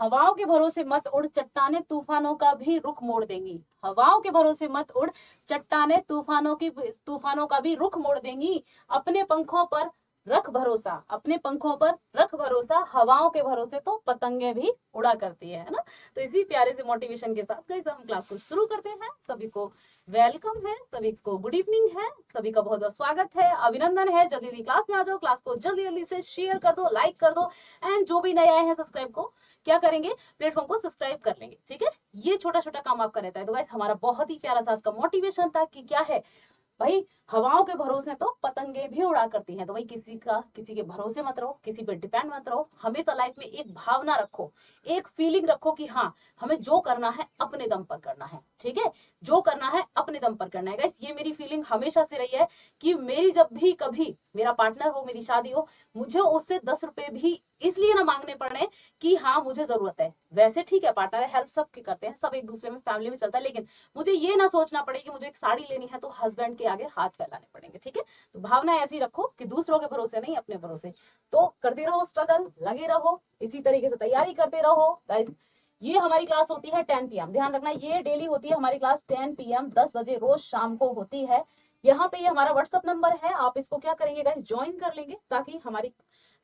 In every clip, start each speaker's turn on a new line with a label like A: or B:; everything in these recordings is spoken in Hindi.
A: हवाओं के भरोसे मत उड़, चट्टाने तूफानों का भी रुख मोड़ देंगी। हवाओं के भरोसे मत उड़, चट्टाने तूफानों का भी रुख मोड़ देंगी। अपने पंखों पर रख भरोसा, अपने पंखों पर रख भरोसा, हवाओं के भरोसे तो पतंगे भी उड़ा करती है ना। तो इसी प्यारे से मोटिवेशन के साथ गाइस हम क्लास को शुरू करते हैं। सभी को वेलकम है, सभी को गुड इवनिंग है, सभी का बहुत बहुत स्वागत है, अभिनंदन है। जल्दी जल्दी क्लास में आ जाओ, क्लास को जल्दी जल्दी से शेयर कर दो, लाइक कर दो, एंड जो भी नए आए हैं सब्सक्राइब को क्या करेंगे, प्लेटफॉर्म को सब्सक्राइब कर लेंगे। ठीक है, ये छोटा छोटा काम आपका रहता है। तो गाइस हमारा बहुत ही प्यारा सा आज का मोटिवेशन था कि क्या है भाई, हवाओं के भरोसे तो पतंगे भी उड़ा करती हैं। तो भाई किसी के भरोसे मत रहो, किसी पे डिपेंड मत रहो। हमेशा लाइफ में एक भावना रखो, एक फीलिंग रखो कि हाँ हमें जो करना है अपने दम पर करना है। ठीक है, जो करना है अपने दम पर करना है। गाइस ये मेरी फीलिंग हमेशा से रही है कि मेरी जब भी कभी मेरा पार्टनर हो, मेरी शादी हो, मुझे उससे 10 रुपए भी इसलिए ना मांगने पड़े कि हाँ मुझे जरूरत है। वैसे ठीक है, पार्टनर हेल्प सबके करते हैं, सब एक दूसरे में फैमिली में चलता है, लेकिन मुझे ये ना सोचना पड़े कि मुझे एक साड़ी लेनी है तो हस्बैंड के आगे हाथ फैलाने पड़ेंगे। ठीक है, तो भावना ऐसी रखो कि दूसरों के भरोसे नहीं, अपने भरोसे। तो करते रहो स्ट्रगल, लगे रहो, इसी तरीके से तैयारी करते रहो। गाइस ये हमारी क्लास होती है 10 PM, ध्यान रखना ये डेली होती है हमारी क्लास 10 PM 10 बजे रोज शाम को होती है। यहाँ पे ये हमारा व्हाट्सअप नंबर है, आप इसको क्या करेंगे गाइस, ज्वाइन कर लेंगे, ताकि हमारी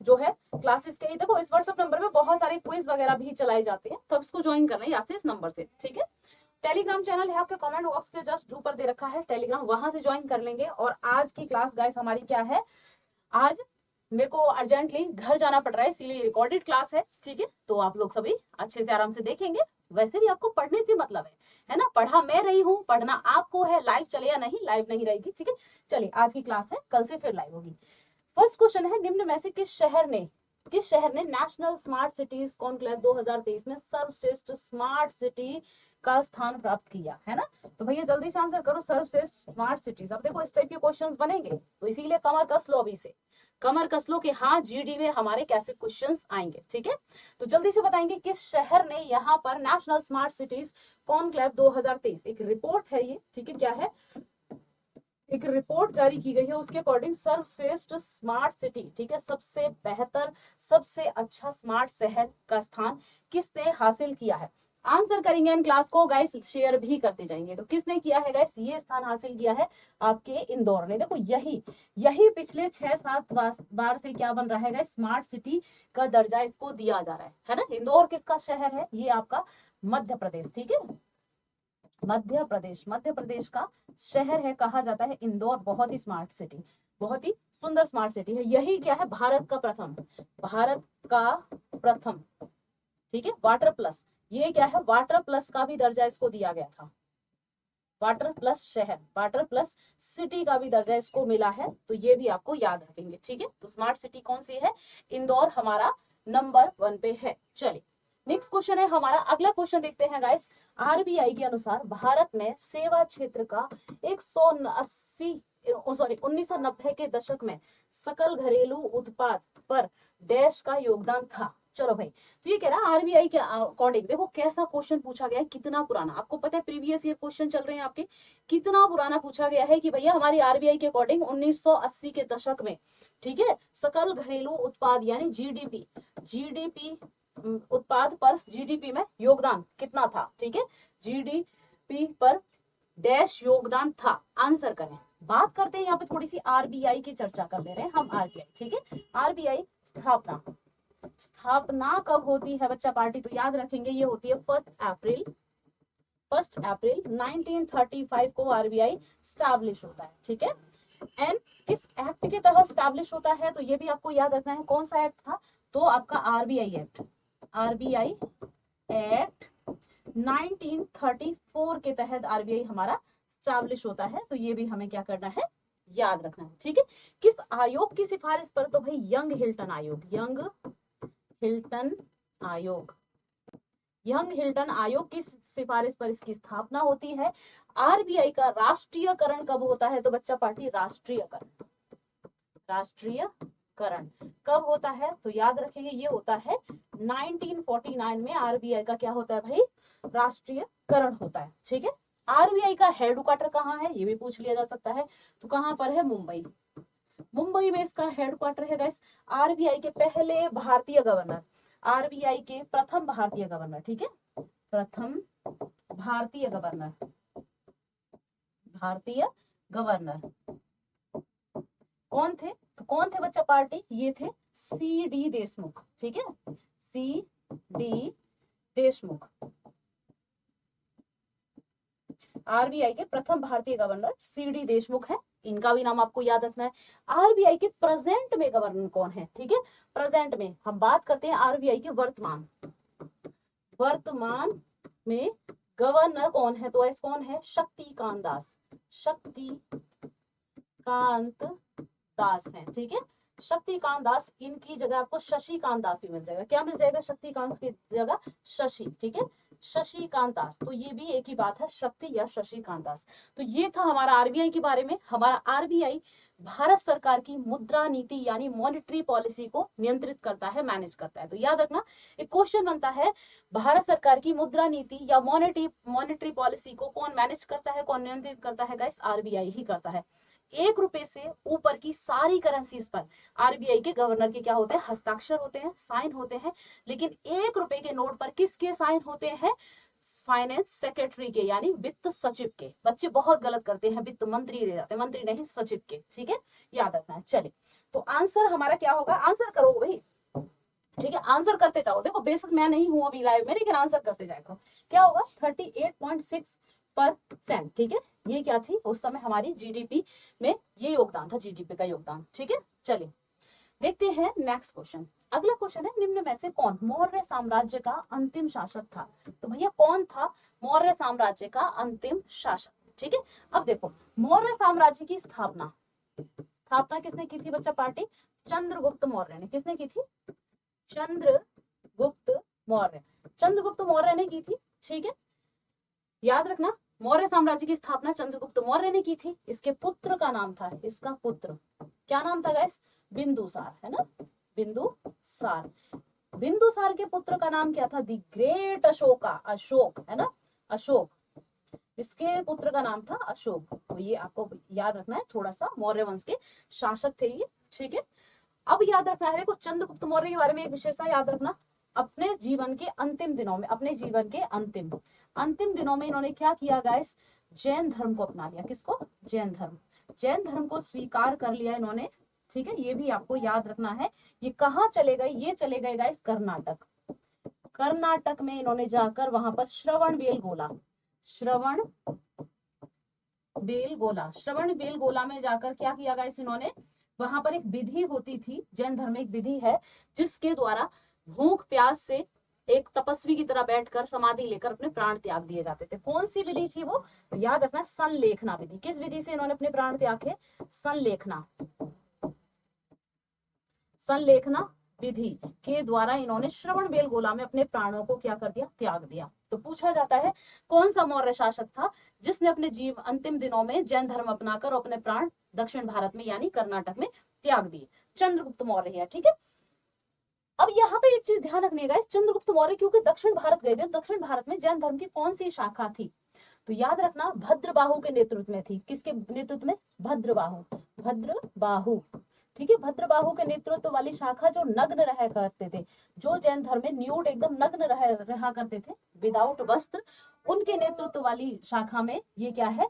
A: जो है क्लासेस के, देखो इस व्हाट्सएप नंबर में बहुत सारे क्विज वगैरह भी चलाए जाते हैं, तो इसको ज्वाइन करना है यहाँ से इस नंबर से। ठीक है, टेलीग्राम चैनल है आपके कमेंट बॉक्स के जस्ट ऊपर दे रखा है टेलीग्राम, वहां से ज्वाइन कर लेंगे। और आज की क्लास गाइस हमारी क्या है, आज मेरे को अर्जेंटली घर जाना पड़ रहा है, इसीलिए रिकॉर्डेड क्लास है। ठीक है, तो आप लोग सभी अच्छे से आराम से देखेंगे। वैसे भी आपको पढ़ने से मतलब है ना, पढ़ा मैं रही हूँ, पढ़ना आपको है। लाइव चले या नहीं, लाइव नहीं रहेगी। ठीक है, चलिए आज की क्लास है, कल से फिर लाइव होगी। फर्स्ट क्वेश्चन है, निम्न में से किस शहर ने नेशनल स्मार्ट सिटीज कॉन्क्लेव 2023 में सर्वश्रेष्ठ स्मार्ट सिटी का स्थान प्राप्त किया, है ना। तो भैया जल्दी से आंसर करो, सर्वश्रेष्ठ स्मार्ट सिटीज। अब देखो इस टाइप के क्वेश्चंस बनेंगे, तो इसीलिए कमर कस लो अभी से, कमर कस लो कि हाँ जीडी में हमारे कैसे क्वेश्चंस आएंगे। ठीक है, तो जल्दी से बताएंगे किस शहर ने यहाँ पर नेशनल स्मार्ट सिटीज कॉन्क्लेव 2023, एक रिपोर्ट है ये। ठीक है, क्या है, एक रिपोर्ट जारी की गई है, उसके अकॉर्डिंग सर्वश्रेष्ठ स्मार्ट सिटी, ठीक है, सबसे बेहतर सबसे अच्छा स्मार्ट शहर का स्थान किसने हासिल किया है। आंसर करेंगे इन क्लास को गाइस, शेयर भी करते जाएंगे। तो किसने किया है गाइस, ये स्थान हासिल किया है आपके इंदौर ने। देखो यही यही पिछले 6-7 बार से क्या बन रहा है गाइस, स्मार्ट सिटी का दर्जा इसको दिया जा रहा है ना। इंदौर किसका शहर है, ये आपका मध्य प्रदेश। ठीक है, मध्य प्रदेश का शहर है, कहा जाता है इंदौर। बहुत ही स्मार्ट सिटी, बहुत ही सुंदर स्मार्ट सिटी है। यही क्या है, भारत का प्रथम, ठीक है, वाटर प्लस। ये क्या है, वाटर प्लस का भी दर्जा इसको दिया गया था, वाटर प्लस शहर, वाटर प्लस सिटी का भी दर्जा इसको मिला है। तो ये भी आपको याद रखेंगे। ठीक है, तो स्मार्ट सिटी कौन सी है, इंदौर हमारा नंबर 1 पे है। चलिए नेक्स्ट क्वेश्चन है हमारा, अगला क्वेश्चन देखते हैं गाइस। आरबीआई के अनुसार भारत में सेवा क्षेत्र का 1990 के दशक में सकल घरेलू उत्पाद पर डैश का योगदान था। चलो भाई, तो ये कह रहा है आरबीआई के अकॉर्डिंग, देखो कैसा क्वेश्चन पूछा गया है, कितना पुराना, आपको पता है प्रीवियस ईयर क्वेश्चन चल रहे हैं आपके, कितना पुराना पूछा गया है कि भैया हमारी आरबीआई के अकॉर्डिंग 1980 के दशक में, ठीक है, सकल घरेलू उत्पाद यानी जीडीपी उत्पाद पर जीडीपी में योगदान कितना था। ठीक है, जीडीपी पर डैश योगदान था, आंसर करें। बात करते हैं यहाँ पे थोड़ी सी आरबीआई की चर्चा कर ले रहे हैं हम, आरबीआई। ठीक है, आरबीआई स्थापना कब होती है बच्चा पार्टी, तो याद रखेंगे ये होती है 1 अप्रैल 1935 को आरबीआई स्टैब्लिश होता है। ठीक है, एंड किस एक्ट के तहत स्टैब्लिश होता है, तो ये भी आपको याद रखना है, कौन सा एक्ट था, तो आपका आरबीआई एक्ट 1934 के तहत आरबीआई हमारा स्टैब्लिश होता है। तो ये भी हमें क्या करना है, याद रखना है। ठीक है, किस आयोग की सिफारिश पर, तो भाई यंग हिल्टन आयोग की सिफारिश पर इसकी स्थापना होती है। आरबीआई का राष्ट्रीयकरण कब होता है, तो बच्चा पार्टी राष्ट्रीयकरण कब होता है, तो याद रखेंगे ये होता है 1949 में आरबीआई का क्या होता है भाई, राष्ट्रीयकरण होता है। ठीक है, आरबीआई का हेडक्वार्टर कहाँ है, ये भी पूछ लिया जा सकता है, तो कहां पर है, मुंबई में इसका हेडक्वार्टर है गाइस। आरबीआई के पहले भारतीय गवर्नर, आरबीआई के प्रथम भारतीय गवर्नर, ठीक है, प्रथम भारतीय गवर्नर, भारतीय गवर्नर कौन थे? तो कौन थे बच्चा पार्टी? ये थे सी डी देशमुख, ठीक है, सी डी देशमुख। आरबीआई के प्रथम भारतीय गवर्नर सी डी देशमुख है, इनका भी नाम आपको याद रखना है। आरबीआई के प्रेजेंट में गवर्नर कौन है? ठीक है, प्रेजेंट में हम बात करते हैं आरबीआई के वर्तमान में गवर्नर कौन है? तो ऐसे कौन है? शक्तिकांत दास, शक्तिकांत दास है, ठीक है, शक्तिकांत दास। इनकी जगह आपको शशिकांत दास भी मिल जाएगा। क्या मिल जाएगा? शक्तिकांत की जगह शशि, ठीक है, शशिकांत दास। तो ये भी एक ही बात है, शक्ति या शशिकांत दास। तो ये था हमारा आरबीआई के बारे में। हमारा आरबीआई भारत सरकार की मुद्रा नीति यानी मॉनेटरी पॉलिसी को नियंत्रित करता है, मैनेज करता है। तो याद रखना, एक क्वेश्चन बनता है, भारत सरकार की मुद्रा नीति या मॉनेटरी पॉलिसी को कौन मैनेज करता है, कौन नियंत्रित करता है? गाइस, आरबीआई ही करता है। 1 रुपए से ऊपर की सारी करेंसीज पर आरबीआई के गवर्नर के क्या होते हैं? हस्ताक्षर होते हैं, साइन होते हैं। लेकिन 1 रुपए के नोट पर किसके साइन होते हैं? फाइनेंस सेक्रेटरी के, यानी वित्त सचिव के। बच्चे बहुत गलत करते हैं, वित्त मंत्री रह जाते हैं, मंत्री नहीं, सचिव के, ठीक है, याद रखना है। चलिए, तो आंसर हमारा क्या होगा? आंसर करो भाई, ठीक है, आंसर करते जाओ। देखो, बेशक मैं नहीं हूं अभी लाइव में, लेकिन आंसर करते जाया करो। क्या होगा? 38.6%, ठीक है, ये क्या थी उस समय हमारी जीडीपी में, ये योगदान था, जीडीपी का योगदान, ठीक है। चलिए देखते हैं नेक्स्ट क्वेश्चन। अगला क्वेश्चन है, निम्न में से कौन मौर्य साम्राज्य का अंतिम शासक था? तो भैया कौन था मौर्य साम्राज्य का अंतिम शासक? ठीक है, अब देखो, मौर्य साम्राज्य की स्थापना किसने की थी बच्चा? पार्टी चंद्रगुप्त मौर्य ने। किसने की थी? चंद्रगुप्त मौर्य ने की थी, ठीक है, याद रखना। मौर्य साम्राज्य की स्थापना चंद्रगुप्त मौर्य ने की थी। इसके पुत्र का नाम था, इसका पुत्र क्या नाम था गाइस? बिंदुसार, है ना, बिंदुसार। बिंदुसार के पुत्र का नाम क्या था? दी ग्रेट अशोका, अशोक, है ना, अशोक। इसके पुत्र का नाम था अशोक। तो ये आपको याद रखना है, थोड़ा सा मौर्य वंश के शासक थे ये, ठीक है। अब याद रखना है, देखो चंद्रगुप्त मौर्य के बारे में एक विशेषता याद रखना। अपने जीवन के अंतिम दिनों में, अंतिम दिनों में इन्होंने क्या किया गाइस? जैन धर्म को अपना लिया। किसको? जैन धर्म को स्वीकार कर लिया इन्होंने, ठीक है, ये भी आपको याद रखना है। ये कहाँ चले गए? ये चले गए गाइस कर्नाटक में इन्होंने जाकर वहां पर श्रवण बेलगोला में जाकर क्या किया गाइस इन्होंने? वहां पर एक विधि होती थी, जैन धर्म में एक विधि है जिसके द्वारा भूख प्यास से एक तपस्वी की तरह बैठकर समाधि लेकर अपने प्राण त्याग दिए जाते थे। कौन सी विधि थी वो? तो याद रखना, संलेखना विधि। किस विधि से इन्होंने अपने प्राण त्यागे? संलेखना विधि के द्वारा इन्होंने श्रवण बेलगोला में अपने प्राणों को क्या कर दिया? त्याग दिया। तो पूछा जाता है, कौन सा मौर्य शासक था जिसने अपने अंतिम दिनों में जैन धर्म अपनाकर अपने प्राण दक्षिण भारत में यानी कर्नाटक में त्याग दिए? चंद्रगुप्त मौर्य है, ठीक है। अब यहाँ पे एक चीज ध्यान रखिएगा, इस चंद्रगुप्त मौर्य क्योंकि दक्षिण भारत गए थे, दक्षिण भारत में जैन धर्म की कौन सी शाखा थी? तो याद रखना, भद्रबाहु के नेतृत्व में थी। किसके नेतृत्व में? भद्रबाहु, ठीक है, भद्रबाहु के नेतृत्व वाली शाखा जो नग्न रहा करते थे, जो जैन धर्म में न्यूड एकदम नग्न रहा करते थे, विदाउट वस्त्र, उनके नेतृत्व वाली शाखा में ये क्या है?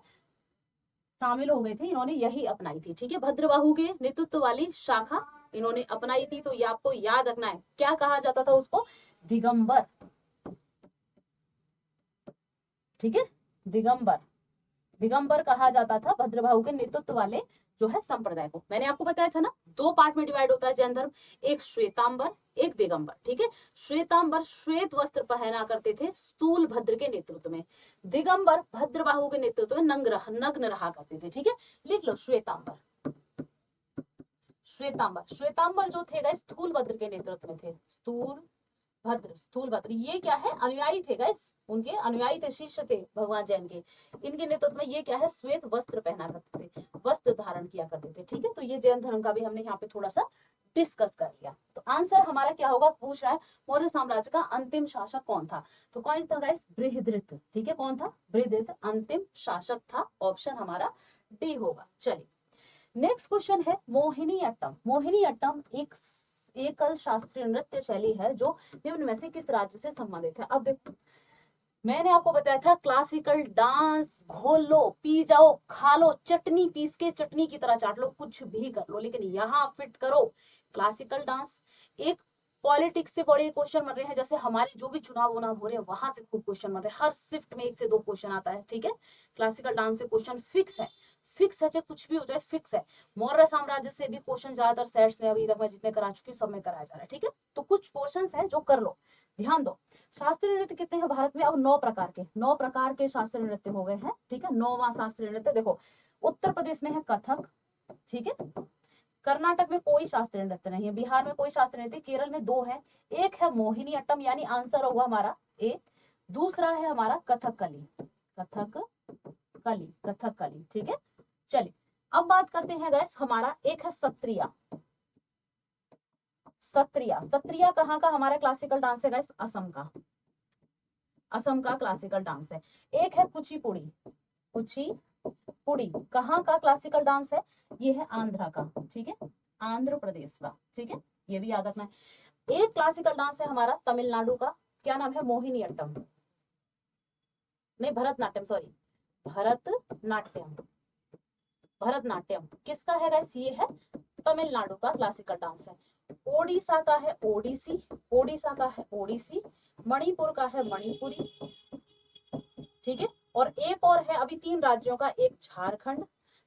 A: शामिल हो गए थे, इन्होंने यही अपनाई थी, ठीक है, भद्रबाहु के नेतृत्व वाली शाखा इन्होंने अपनाई थी। तो ये आपको याद रखना है, क्या कहा जाता था उसको? दिगंबर, ठीक है, दिगंबर कहा जाता था भद्रबाहु के नेतृत्व वाले जो है संप्रदाय को। मैंने आपको बताया था ना, 2 पार्ट में डिवाइड होता है जैन धर्म, एक श्वेतांबर, एक दिगंबर, ठीक है। श्वेतांबर श्वेत वस्त्र पहना करते थे स्थूल भद्र के नेतृत्व में, दिगंबर भद्रबाहु के नेतृत्व में नग्न रहा करते थे, ठीक है। लिख लो, श्वेतांबर जो थे गाइस स्थूल भद्र के नेतृत्व में थे, स्थूल भद्र ये क्या है? अनुयायी थे गाइस, उनके अनुयायी थे, शिष्य थे भगवान जैन के। इनके नेतृत्व में ये क्या है? श्वेत वस्त्र पहना करते थे, वस्त्र धारण किया करते थे, ठीक है। तो ये जैन धर्म का भी हमने यहाँ पे थोड़ा सा डिस्कस कर लिया। तो आंसर हमारा क्या होगा? पूछ रहा है मौर्य साम्राज्य का अंतिम शासक कौन था? तो कौन था गाइस? बृहद्रथ, ठीक है, कौन था? बृहद्रथ अंतिम शासक था। ऑप्शन हमारा डी होगा। चलिए नेक्स्ट क्वेश्चन है मोहिनीअट्टम। मोहिनीअट्टम एक एकल शास्त्रीय नृत्य शैली है जो निम्न में से किस राज्य से संबंधित है? अब देखो, मैंने आपको बताया था क्लासिकल डांस, घोल लो, पी जाओ, खा लो, चटनी पीस के चटनी की तरह चाट लो, कुछ भी कर लो, लेकिन यहाँ फिट करो क्लासिकल डांस। एक पॉलिटिक्स से बड़े क्वेश्चन बन रहे हैं, जैसे हमारे जो भी चुनाव उनाव हो रहे हैं वहां से खूब क्वेश्चन बन रहे हैं, हर शिफ्ट में 1 से 2 क्वेश्चन आता है, ठीक है। क्लासिकल डांस से क्वेश्चन फिक्स है, फिक्स है, चाहे कुछ भी हो जाए फिक्स है। मौर्य साम्राज्य से भी क्वेश्चन ज्यादातर सेट्स में अभी तक मैं जितने करा चुकी हूँ सब में कराया जा रहा है, ठीक है। तो कुछ पोर्शन है जो कर लो, ध्यान दो। शास्त्रीय नृत्य कितने हैं भारत में? अब 9 प्रकार के शास्त्रीय नृत्य हो गए हैं, ठीक है। 9वां शास्त्रीय नृत्य देखो, उत्तर प्रदेश में है कथक, ठीक है। कर्नाटक में कोई शास्त्रीय नृत्य नहीं है, बिहार में कोई शास्त्रीय नृत्य, केरल में 2 है। एक है मोहिनी अट्टम, यानी आंसर होगा हमारा ए। दूसरा है हमारा कथकली, कथकली, ठीक है। चलिए अब बात करते हैं गाइस, हमारा एक है सत्रिया। सत्रिया कहाँ का हमारा क्लासिकल डांस है गाइस? असम का क्लासिकल डांस है। एक है कुचिपुड़ी कहाँ का क्लासिकल डांस है? ये है आंध्रा का, ठीक है, आंध्र प्रदेश का, ठीक है, ये भी याद रखना है। एक क्लासिकल डांस है हमारा तमिलनाडु का, क्या नाम है? मोहिनी अट्टम, नहीं भरतनाट्यम, सॉरी भरतनाट्यम किसका है गाइस? ये है तमिलनाडु का क्लासिकल डांस है। ओडिशा का है ओडिसी, मणिपुर का है मणिपुरी, ठीक है। और एक और है, अभी 3 राज्यों का, एक झारखंड।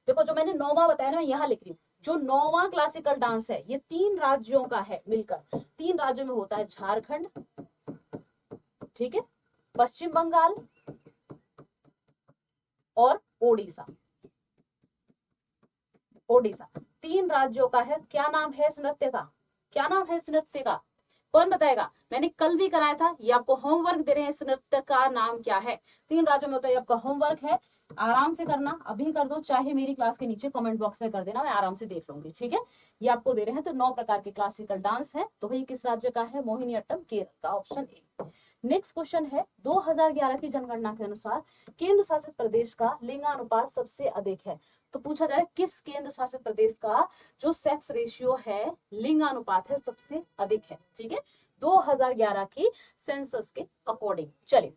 A: देखो जो मैंने 9वां बताया ना, मैं यहाँ लिख रही हूँ, जो 9वां क्लासिकल डांस है ये 3 राज्यों का है मिलकर, 3 राज्यों में होता है, झारखंड, ठीक है, पश्चिम बंगाल और ओडिशा। 3 राज्यों का है। क्या नाम है इस नृत्य का? कौन बताएगा? मैंने कल भी कराया था, ये आपको होमवर्क दे रहे हैं, इस नृत्य का नाम क्या है? 3 राज्यों में होता है, आपका होमवर्क है, आराम से करना, अभी कर दो, चाहे मेरी क्लास के नीचे कमेंट बॉक्स में कर देना, मैं आराम से देख लूंगी, ठीक है। ये आपको दे रहे हैं। तो 9 प्रकार के क्लासिकल डांस है, तो भाई किस राज्य का है? मोहिनी अट्टम, केरल का, ऑप्शन ए। नेक्स्ट क्वेश्चन है, 2011 की जनगणना के अनुसार केंद्र शासित प्रदेश का लिंगानुपात सबसे अधिक है। तो पूछा जा रहा है किस केंद्र शासित प्रदेश का जो सेक्स रेशियो है, लिंगानुपात है, सबसे अधिक है, ठीक है, 2011 की सेंसस के अकॉर्डिंग। चलिए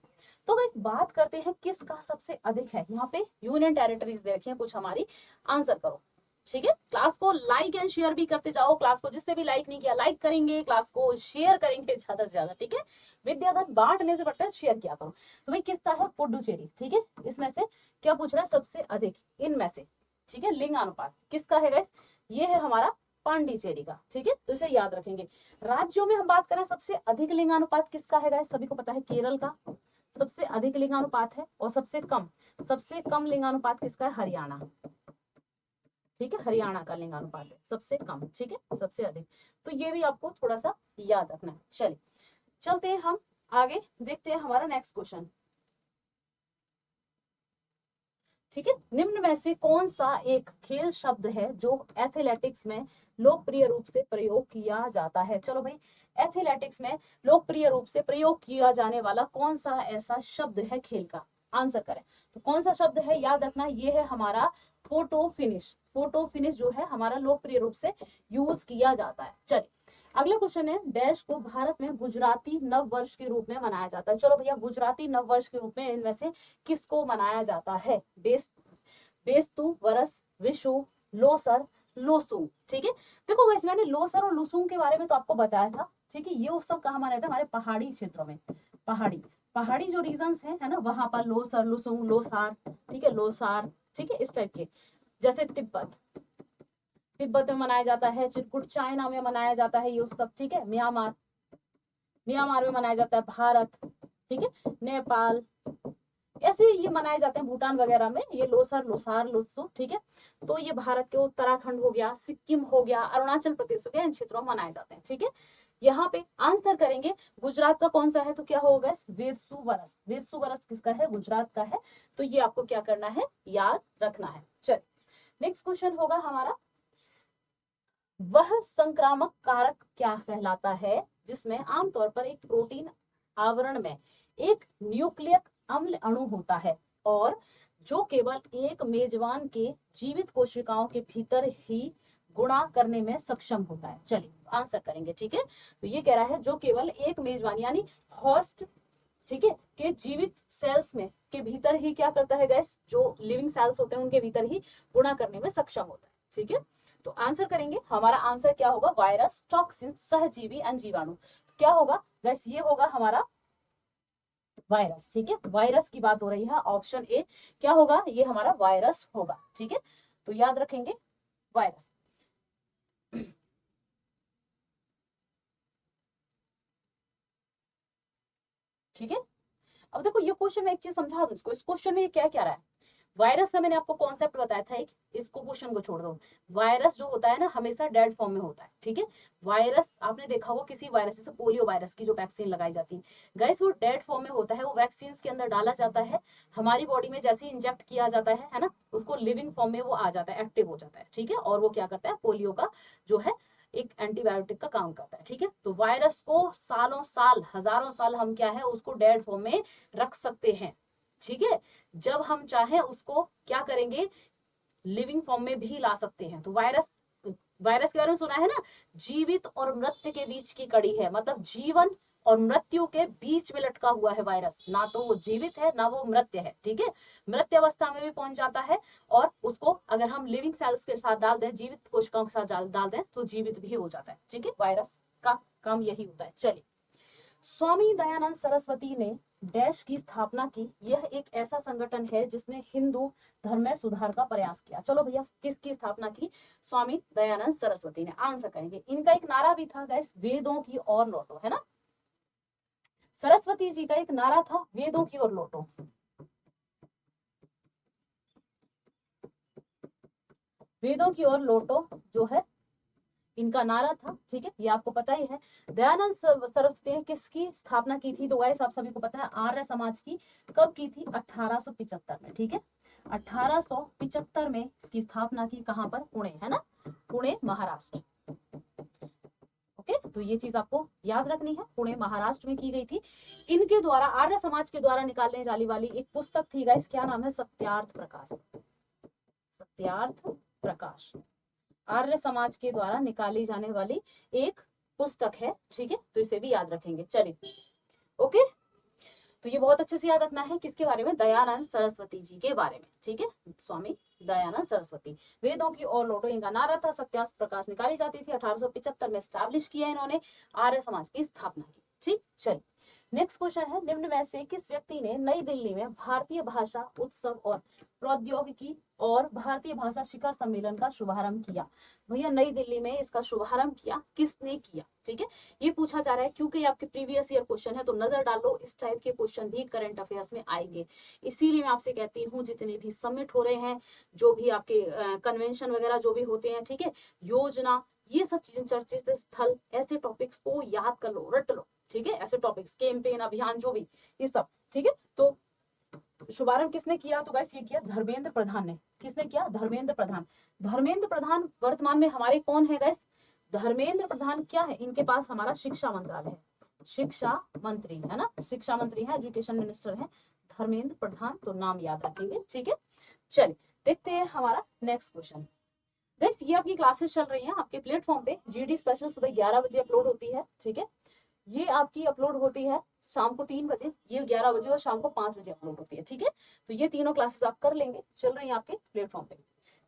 A: तो गाइस बात करते हैं किसका सबसे अधिक है। यहाँ पे यूनियन टेरिटरीज दे रखी है कुछ हमारी, आंसर करो, ठीक है। क्लास को लाइक एंड शेयर भी करते जाओ, क्लास को जिसने भी लाइक नहीं किया लाइक करेंगे, क्लास को शेयर करेंगे ज्यादा से ज्यादा, ठीक है। विद्याधन बांटने से बढ़ता है, शेयर किया करो। तो भाई किसका है? पुडुचेरी, ठीक है। इसमें से क्या पूछ रहा है? सबसे अधिक इनमें से, ठीक है, लिंगानुपात किसका है गाइस? ये है हमारा पांडिचेरी का, ठीक है, तो इसे याद रखेंगे। राज्यों में हम बात करें सबसे अधिक लिंगानुपात किसका है गाइस? सभी को पता है केरल का सबसे अधिक लिंगानुपात है, और सबसे कम लिंगानुपात किसका है? हरियाणा, ठीक है, हरियाणा का लिंगानुपात है सबसे कम, ठीक है, सबसे अधिक। तो ये भी आपको थोड़ा सा याद रखना है। चलिए चलते हैं हम आगे, देखते हैं हमारा नेक्स्ट क्वेश्चन, ठीक है। निम्न में से कौन सा एक खेल शब्द है जो एथलेटिक्स में लोकप्रिय रूप से प्रयोग किया जाता है? चलो भाई, एथलेटिक्स में लोकप्रिय रूप से प्रयोग किया जाने वाला कौन सा ऐसा शब्द है खेल का? आंसर करें। तो कौन सा शब्द है? याद रखना, ये है हमारा फोटो फिनिश जो है हमारा लोकप्रिय रूप से यूज किया जाता है। चलिए अगला क्वेश्चन है, डैश को भारत में गुजराती नव वर्ष के रूप में मनाया जाता है। चलो भैया, गुजराती नव वर्ष के रूप में इनमें से किसको मनाया जाता है? बेस्तु, वरस, विशु, लोसर, लोसुंग, ठीक है। देखो गाइस, मैंने लोसर और लोसुंग के बारे में तो आपको बताया था, ठीक है। ये उत्सव कहाँ मनाया था? हमारे पहाड़ी क्षेत्रों में, पहाड़ी जो रीजन्स हैं, है ना, वहां पर लोसर, लोसुंग, लोसार, ठीक है, लोसार, ठीक है, इस टाइप के। जैसे तिब्बत में मनाया जाता है, चिरकुट चाइना में मनाया जाता है ये उत्सव, ठीक है। म्यांमार में मनाया जाता है, भारत, ठीक है, नेपाल, ऐसे ये मनाए जाते हैं, भूटान वगैरह में ये लोसर, लोसार, लोत्सु, ठीक है। तो ये भारत के उत्तराखंड हो गया, सिक्किम हो गया, अरुणाचल प्रदेश हो गया, इन क्षेत्रों में मनाए जाते हैं, ठीक है। यहाँ पे आंसर करेंगे गुजरात का कौन सा है, तो क्या होगा? वेदसु वरस किसका है? गुजरात का है। तो ये आपको क्या करना है? याद रखना है। चल नेक्स्ट क्वेश्चन होगा हमारा, वह संक्रामक कारक क्या कहलाता है जिसमें आमतौर पर एक प्रोटीन आवरण में एक न्यूक्लियक अम्ल अणु होता है और जो केवल एक मेजबान के जीवित कोशिकाओं के भीतर ही गुणा करने में सक्षम होता है। चलिए आंसर करेंगे, ठीक है। तो ये कह रहा है जो केवल एक मेजबान यानी होस्ट, ठीक है, के जीवित सेल्स में के भीतर ही क्या करता है गैस, जो लिविंग सेल्स होते हैं उनके भीतर ही गुणा करने में सक्षम होता है, ठीक है। तो आंसर करेंगे, हमारा आंसर क्या होगा, वायरस, टॉक्सिन, सहजीवी, जीवाणु। क्या होगा गैस, ये होगा हमारा वायरस, ठीक है। वायरस की बात हो रही है, ऑप्शन ए क्या होगा, ये हमारा वायरस होगा, ठीक है। तो याद रखेंगे वायरस। ठीक है। अब देखो ये क्वेश्चन में एक चीज समझा दो इसको, इस क्वेश्चन में ये क्या क्या रहा है। वायरस का मैंने आपको कॉन्सेप्ट बताया था एक, इसको क्वेश्चन को छोड़ दो। वायरस जो होता है ना हमेशा डेड फॉर्म में होता है, ठीक है। वायरस आपने देखा होगा किसी वायरस जैसे पोलियो वायरस की जो वैक्सीन लगाई जाती है गाइस, वो डेड फॉर्म में होता है, वो वैक्सीन के अंदर डाला जाता है, हमारी बॉडी में जैसे इंजेक्ट किया जाता है ना, उसको लिविंग फॉर्म में वो आ जाता है, एक्टिव हो जाता है, ठीक है। और वो क्या करता है, पोलियो का जो है एक एंटीबायोटिक का काम करता है, ठीक है। तो वायरस को सालों साल, हजारों साल हम क्या है उसको डेड फॉर्म में रख सकते हैं, ठीक है। जब हम चाहें उसको क्या करेंगे, लिविंग फॉर्म में भी ला सकते हैं। तो वायरस, वायरस के बारे में सुना है ना, जीवित और मृत्यु के बीच की कड़ी है, मतलब जीवन और मृत्यु के बीच में लटका हुआ है वायरस, ना तो वो जीवित है ना वो मृत्य है, ठीक है। मृत्य अवस्था में भी पहुंच जाता है, और उसको अगर हम लिविंग सेल्स के साथ डाल दें, जीवित कोशिकाओं के साथ डाल दें तो जीवित भी हो जाता है, ठीक है। वायरस का काम यही होता है। चलिए, स्वामी दयानंद सरस्वती ने डैश की स्थापना की। यह एक ऐसा संगठन है जिसने हिंदू धर्म में सुधार का प्रयास किया। चलो भैया, किसकी स्थापना की, स्वामी दयानंद सरस्वती ने। आंसर करेंगे, इनका एक नारा भी था गैस, वेदों की ओर लौटो, है ना। सरस्वती जी का एक नारा था, वेदों की ओर लौटो। वेदों की ओर लौटो जो है इनका नारा था, ठीक है, ये आपको पता ही है। दयानंद सरस्वती ने किसकी स्थापना की थी, तो गाइस आप सभी को पता है, आर्य समाज की। कब की थी, 1875 में, ठीक है। 1875 में इसकी स्थापना की, कहां पर, पुणे, है ना, पुणे महाराष्ट्र। ओके, तो ये चीज आपको याद रखनी है, पुणे महाराष्ट्र में की गई थी। इनके द्वारा, आर्य समाज के द्वारा निकालने जाने वाली एक पुस्तक थी गाइस, क्या नाम है, सत्यार्थ प्रकाश। सत्यार्थ प्रकाश आर्य समाज के द्वारा निकाली जाने वाली एक पुस्तक है, ठीक है। तो इसे भी याद रखेंगे। चलिए, ओके, तो ये बहुत अच्छे से याद रखना है, किसके बारे में, दयानंद सरस्वती जी के बारे में, ठीक है। स्वामी दयानंद सरस्वती, वेदों की ओर लौटो इनका नारा था, सत्यार्थ प्रकाश निकाली जाती थी, 1875 में स्टैब्लिश किया इन्होंने, आर्य समाज की स्थापना की, ठीक। चलिए, नेक्स्ट क्वेश्चन है, निम्न में से किस व्यक्ति ने नई दिल्ली में भारतीय भाषा उत्सव और प्रौद्योगिकी और भारतीय भाषा शिखर सम्मेलन का शुभारंभ किया। भैया नई दिल्ली में इसका शुभारंभ किया, किसने किया, ठीक है। ये पूछा जा रहा है क्योंकि आपके प्रीवियस ईयर क्वेश्चन है, तो नजर डालो, इस टाइप के क्वेश्चन भी करंट अफेयर्स में आएंगे। इसीलिए मैं आपसे कहती हूँ, जितने भी सबमिट हो रहे हैं, जो भी आपके कन्वेंशन वगैरह जो भी होते हैं, ठीक है, योजना, ये सब चीजें, चर्चित स्थल, ऐसे टॉपिक्स को याद कर लो, रट लो, ठीक है। ऐसे टॉपिक्स, कैंपेन, अभियान, जो भी, ये सब, ठीक है। तो शुभारंभ किसने किया, तो गाइस ये किया धर्मेंद्र प्रधान ने। किसने किया, धर्मेंद्र प्रधान। धर्मेंद्र प्रधान वर्तमान में हमारे कौन है गाइस, धर्मेंद्र प्रधान क्या है, इनके पास हमारा शिक्षा मंत्रालय है, शिक्षा मंत्री, है ना, शिक्षा मंत्री है, एजुकेशन मिनिस्टर है धर्मेंद्र प्रधान, तो नाम याद रखेंगे, ठीक है। चलिए, देखते हैं हमारा नेक्स्ट क्वेश्चन। गाइस ये आपकी क्लासेस चल रही हैं आपके प्लेटफॉर्म पे, जीडी स्पेशल सुबह 11 बजे अपलोड होती है, ठीक है। ये आपकी अपलोड होती है शाम को 3 बजे, ये 11 बजे, और शाम को 5 बजे अपलोड होती है, ठीक है। तो ये तीनों क्लासेस आप कर लेंगे, चल रही है आपके प्लेटफॉर्म पे।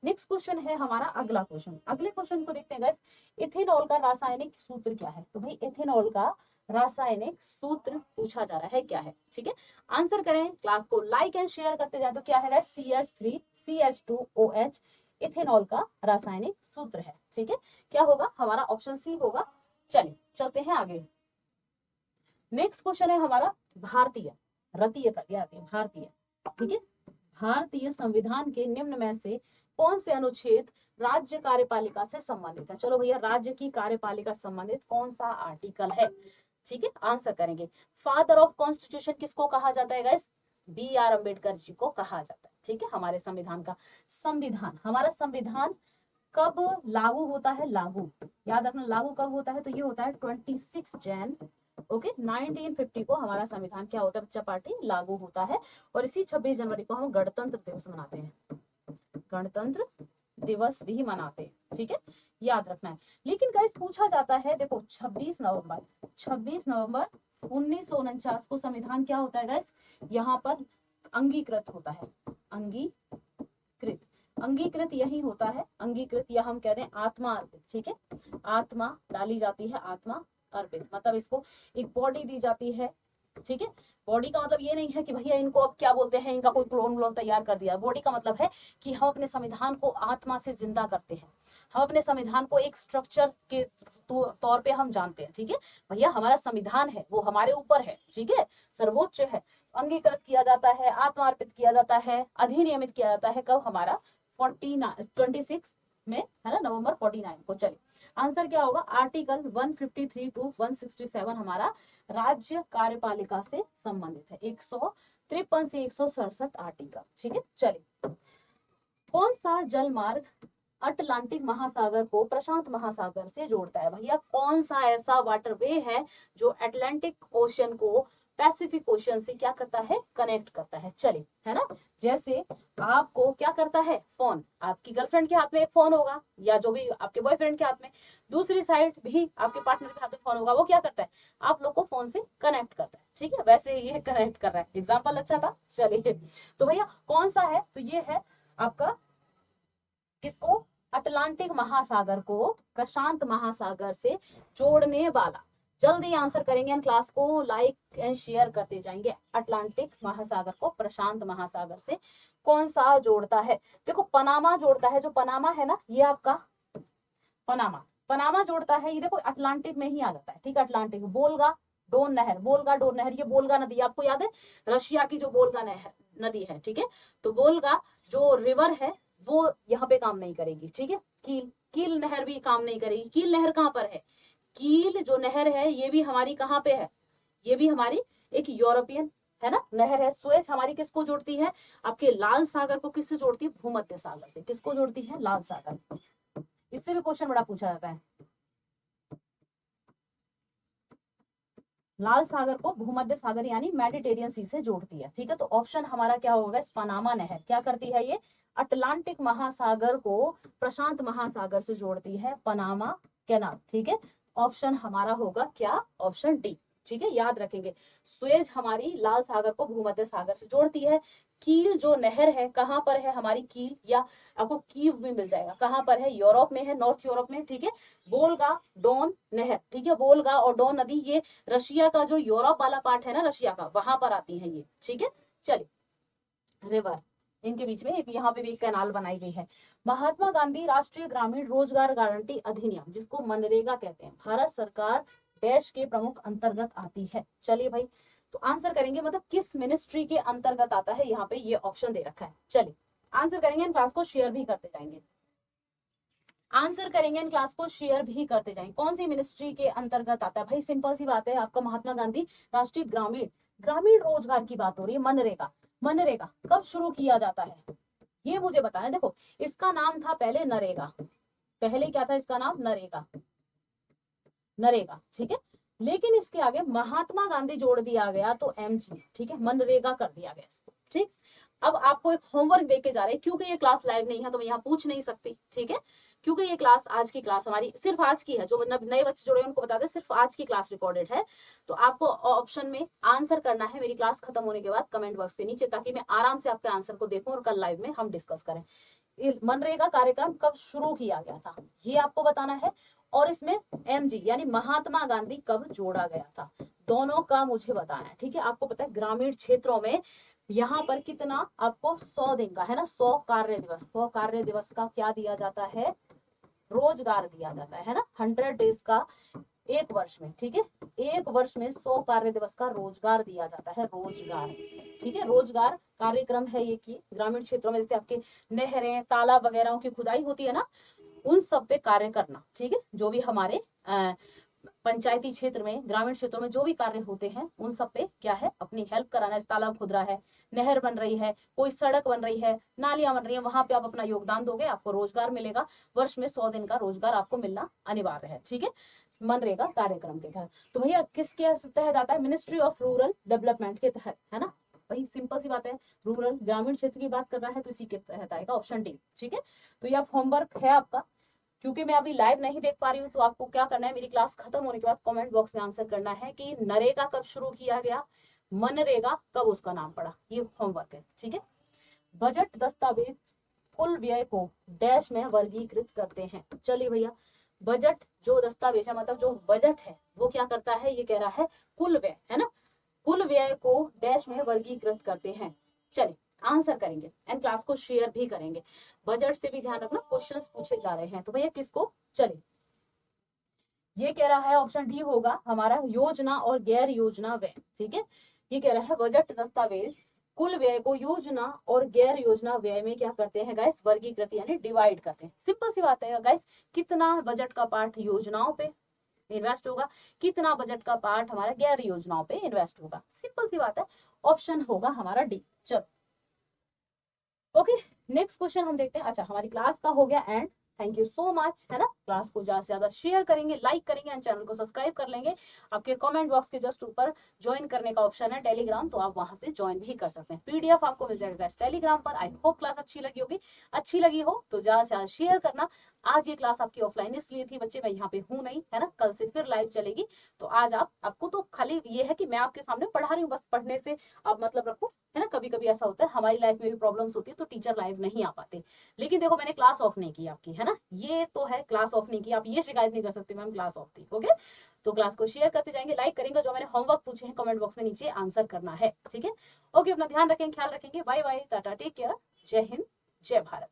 A: नेक्स्ट क्वेश्चन है हमारा अगला क्वेश्चन। अगले क्वेश्चन को देखते हैं गाइस, इथेनॉल का रासायनिक सूत्र क्या है। तो भाई इथेनॉल का रासायनिक सूत्र पूछा जा रहा है, क्या है, ठीक है। आंसर करें, क्लास को लाइक एंड शेयर करते जाए। तो क्या है गाइस, CH3CH2OH इथेनॉल का रासायनिक सूत्र है, ठीक है। क्या होगा, हमारा ऑप्शन सी होगा। चलिए चलते हैं आगे। नेक्स्ट क्वेश्चन है हमारा भारतीय, रतीय का क्या आती है, भारतीय, ठीक है। भारतीय संविधान के निम्न में से कौन से अनुच्छेद राज्य कार्यपालिका से संबंधित है। चलो भैया, राज्य की कार्यपालिका से संबंधित कौन सा आर्टिकल है, ठीक है। आंसर करेंगे, फादर ऑफ कॉन्स्टिट्यूशन किसको कहा जाता है गाइस, BR अम्बेडकर जी को कहा जाता है, ठीक है। हमारे संविधान का, संविधान, हमारा संविधान कब लागू होता है, लागू याद रखना, लागू कब होता है, तो ये होता है 26 जैन, ओके, 1950 को हमारा संविधान क्या होता है बच्चा पार्टी, लागू होता है। और इसी 26 जनवरी को हम गणतंत्र दिवस मनाते हैं, गणतंत्र दिवस भी मनाते हैं, ठीक है। याद रखना है। लेकिन गाइस पूछा जाता है, देखो 26 नवंबर 1949 को संविधान क्या होता है गाइस, यहाँ पर अंगीकृत होता है। अंगीकृत, अंगीकृत यही होता है, अंगीकृत, या हम कह रहे हैं आत्मा अर्पित, ठीक है, आत्मा डाली जाती है, आत्मा अर्पित, मतलब इसको एक बॉडी दी जाती है, ठीक है। बॉडी का मतलब ये नहीं है कि भैया इनको अब क्या बोलते हैं, इनका कोई क्लोन व्लोन तैयार कर दिया। बॉडी का मतलब है कि हम अपने संविधान को आत्मा से जिंदा करते हैं, हम अपने संविधान को एक स्ट्रक्चर के तौर पे हम जानते हैं, ठीक है। भैया हमारा संविधान है वो हमारे ऊपर है, ठीक है, सर्वोच्च है। अंगीकृत किया जाता है, आत्मा अर्पित किया जाता है, अधिनियमित किया जाता है, कब, हमारा 26 में, है ना, नवंबर 49 को। चलिए आंसर क्या होगा, आर्टिकल 153 टू 167 हमारा राज्य कार्यपालिका से संबंधित है, 153 से 167 आर्टिकल, ठीक है। चलिए कौन सा जल मार्ग अटलांटिक महासागर को प्रशांत महासागर से जोड़ता है, भैया कौन सा ऐसा वाटरवे है जो अटलांटिक ओशन को पैसिफिक ओशन से क्या करता है, कनेक्ट करता है। चलिए, है ना, जैसे आपको क्या करता है, फोन, आपकी गर्लफ्रेंड के हाथ में एक फोन होगा, या जो भी आपके बॉयफ्रेंड के हाथ में, दूसरी साइड भी आपके पार्टनर के हाथ में फोन होगा, वो क्या करता है, आप लोग को फोन से कनेक्ट करता है, ठीक है। वैसे ये कनेक्ट कर रहा है, एग्जाम्पल अच्छा था। चलिए तो भैया कौन सा है, तो ये है आपका, किसको, अटलांटिक महासागर को प्रशांत महासागर से जोड़ने वाला। जल्दी आंसर करेंगे, एंड क्लास को लाइक एंड शेयर करते जाएंगे। अटलांटिक महासागर को प्रशांत महासागर से कौन सा जोड़ता है, देखो पनामा जोड़ता है, जो पनामा है ना, ये आपका पनामा जोड़ता है, ये देखो अटलांटिक में ही आ जाता है, ठीक है। अटलांटिक, बोल्गा डोन नहर, ये बोल्गा नदी आपको याद है, रशिया की जो बोल्गा नदी है, ठीक है। तो बोल्गा जो रिवर है वो यहाँ पे काम नहीं करेगी, ठीक है। कील नहर भी काम नहीं करेगी। कील नहर कहाँ पर है, कील जो नहर है ये भी हमारी कहाँ पे है, ये भी हमारी एक यूरोपियन, है ना, नहर है। सुएज हमारी किसको जोड़ती है, आपके लाल सागर को किससे जोड़ती है, भूमध्य सागर से। किसको जोड़ती है, लाल सागर। इससे भी क्वेश्चन बड़ा पूछा जाता है, लाल सागर को भूमध्य सागर यानी मेडिटेरियन सी से जोड़ती है, ठीक है। तो ऑप्शन हमारा क्या होगा, पनामा नहर क्या करती है, ये अटलांटिक महासागर को प्रशांत महासागर से जोड़ती है, पनामा कैनाल, ठीक है। ऑप्शन हमारा होगा क्या, ऑप्शन डी, ठीक है, याद रखेंगे। सुएज हमारी लाल सागर को भूमध्य सागर से जोड़ती है। कील जो नहर है कहाँ पर है हमारी कील, या आपको कीव भी मिल जाएगा, कहाँ पर है, यूरोप में है, नॉर्थ यूरोप में, ठीक है। बोल्गा डोन नहर, ठीक है, बोल्गा और डोन नदी ये रशिया का जो यूरोप वाला पार्ट है ना, रशिया का, वहां पर आती है ये, ठीक है। चलिए रिवर, इनके बीच में एक यहाँ पे भी एक कैनाल बनाई गई है। महात्मा गांधी राष्ट्रीय ग्रामीण रोजगार गारंटी अधिनियम, जिसको मनरेगा कहते हैं, भारत सरकार देश के प्रमुख अंतर्गत आती है। चलिए भाई, तो आंसर करेंगे, मतलब किस मिनिस्ट्री के अंतर्गत आता है, यहाँ पे ये ऑप्शन दे रखा है। चलिए आंसर करेंगे, क्लास को शेयर भी करते जाएंगे, आंसर करेंगे, क्लास को शेयर भी करते जाएंगे। कौन सी मिनिस्ट्री के अंतर्गत आता है, भाई सिंपल सी बात है, आपका महात्मा गांधी राष्ट्रीय ग्रामीण रोजगार की बात हो रही है। मनरेगा, मनरेगा कब शुरू किया जाता है, ये मुझे बताएं। देखो इसका नाम था पहले नरेगा, पहले क्या था इसका नाम, नरेगा, नरेगा, ठीक है। लेकिन इसके आगे महात्मा गांधी जोड़ दिया गया तो एमजी, ठीक है, मनरेगा कर दिया गया इसको, ठीक। अब आपको एक होमवर्क दे के जा रहे हैं, क्योंकि ये क्लास लाइव नहीं है तो मैं यहाँ पूछ नहीं सकती, ठीक है, क्योंकि ये क्लास, आज की क्लास हमारी सिर्फ आज की है, जो नए बच्चे जुड़े हैं उनको बता दें सिर्फ आज की क्लास रिकॉर्डेड है। तो आपको ऑप्शन में आंसर करना है मेरी क्लास खत्म होने के बाद कमेंट बॉक्स के नीचे, ताकि मैं आराम से आपके आंसर को देखूं और कल लाइव में हम डिस्कस करें। मनरेगा कार्यक्रम कब शुरू किया गया था ये आपको बताना है, और इसमें एमजी यानी महात्मा गांधी कब जोड़ा गया था, दोनों का मुझे बताना है, ठीक है। आपको पता है ग्रामीण क्षेत्रों में यहाँ पर कितना आपको 100 दिन का है ना, 100 कार्य दिवस, 100 कार्य दिवस का क्या दिया जाता है, रोजगार दिया जाता है ना, 100 डेज का एक वर्ष में, ठीक है, एक वर्ष में 100 कार्य दिवस का रोजगार दिया जाता है, रोजगार, ठीक है। रोजगार कार्यक्रम है ये कि ग्रामीण क्षेत्रों में जैसे आपके नहरें तालाब वगैरह की खुदाई होती है ना, उन सब पे कार्य करना, ठीक है। जो भी हमारे पंचायती क्षेत्र में, ग्रामीण क्षेत्रों में जो भी कार्य होते हैं उन सब पे क्या है, अपनी हेल्प कराना है। तालाब खुद रहा है, नहर बन रही है, कोई सड़क बन रही है, नालियां बन रही है, वहां पे आप अपना योगदान दोगे, आपको रोजगार मिलेगा। वर्ष में 100 दिन का रोजगार आपको मिलना अनिवार्य है, ठीक है, मनरेगा कार्यक्रम के तहत। तो भैया किसके तहत आता है, मिनिस्ट्री ऑफ रूरल डेवलपमेंट के तहत, है ना। भाई सिंपल सी बात है, रूरल ग्रामीण क्षेत्र की बात कर रहा है तो इसी के तहत आएगा, ऑप्शन डी, ठीक है। तो ये आप होमवर्क है आपका, क्योंकि मैं अभी लाइव नहीं देख पा रही हूँ, तो आपको क्या करना है, मेरी क्लास खत्म होने के बाद कमेंट बॉक्स में आंसर करना है कि नरेगा कब शुरू किया गया, मनरेगा कब उसका नाम पड़ा। ये होमवर्क है, ठीक है। बजट दस्तावेज कुल व्यय को डैश में वर्गीकृत करते हैं। चलिए भैया, बजट जो दस्तावेज है, मतलब जो बजट है, वो क्या करता है, ये कह रहा है कुल व्यय, है ना, कुल व्यय को डैश में वर्गीकृत करते हैं। चलिए आंसर करेंगे एंड क्लास को शेयर भी करेंगे। बजट से भी ध्यान रखना, क्वेश्चंस पूछे जा रहे हैं, तो भैया किसको, चलिए ये कह रहा है ऑप्शन डी होगा हमारा, योजना और गैर योजना व्यय, ठीक है। ये कह रहा है बजट दस्तावेज कुल व्यय को योजना और गैर योजना व्यय में क्या करते हैं गाइस, वर्गीकृत यानी डिवाइड करते हैं। सिंपल सी बात है गाइस, कितना बजट का पार्ट योजनाओं पे इन्वेस्ट होगा, कितना बजट का पार्ट हमारा गैर योजनाओं पे इन्वेस्ट होगा, सिंपल सी बात है। ऑप्शन होगा हमारा डी। चलो ओके, नेक्स्ट क्वेश्चन हम देखते हैं। अच्छा, हमारी क्लास का हो गया and, thank you so much, है ना। क्लास को ज्यादा से ज्यादा शेयर करेंगे, लाइक करेंगे एंड चैनल को सब्सक्राइब कर लेंगे। आपके कमेंट बॉक्स के जस्ट ऊपर ज्वाइन करने का ऑप्शन है टेलीग्राम, तो आप वहां से ज्वाइन भी कर सकते हैं। पीडीएफ आपको मिल जाएगा टेलीग्राम पर। आई होप क्लास अच्छी लगी होगी, अच्छी लगी हो तो ज्यादा से ज्यादा शेयर करना। आज ये क्लास आपकी ऑफलाइन इसलिए थी बच्चे, मैं यहाँ पे हूँ नहीं, है ना, कल से फिर लाइव चलेगी। तो आज आपको तो खाली ये है कि मैं आपके सामने पढ़ा रही हूँ, बस पढ़ने से आप मतलब रखो, है ना। कभी कभी ऐसा होता है, हमारी लाइफ में भी प्रॉब्लम्स होती है, तो टीचर लाइव नहीं आ पाते। लेकिन देखो, मैंने क्लास ऑफ नहीं की आपकी, है ना, ये तो है, क्लास ऑफ नहीं की, आप ये शिकायत नहीं कर सकते मैम क्लास ऑफ थी। ओके, तो क्लास को शेयर करते जाएंगे, लाइक करेंगे, जो मैंने होमवर्क पूछे हैं कमेंट बॉक्स में नीचे आंसर करना है, ठीक है। ओके, अपना ध्यान रखें, ख्याल रखेंगे, bye bye, tata, take care, Jai Hind, जय भारत।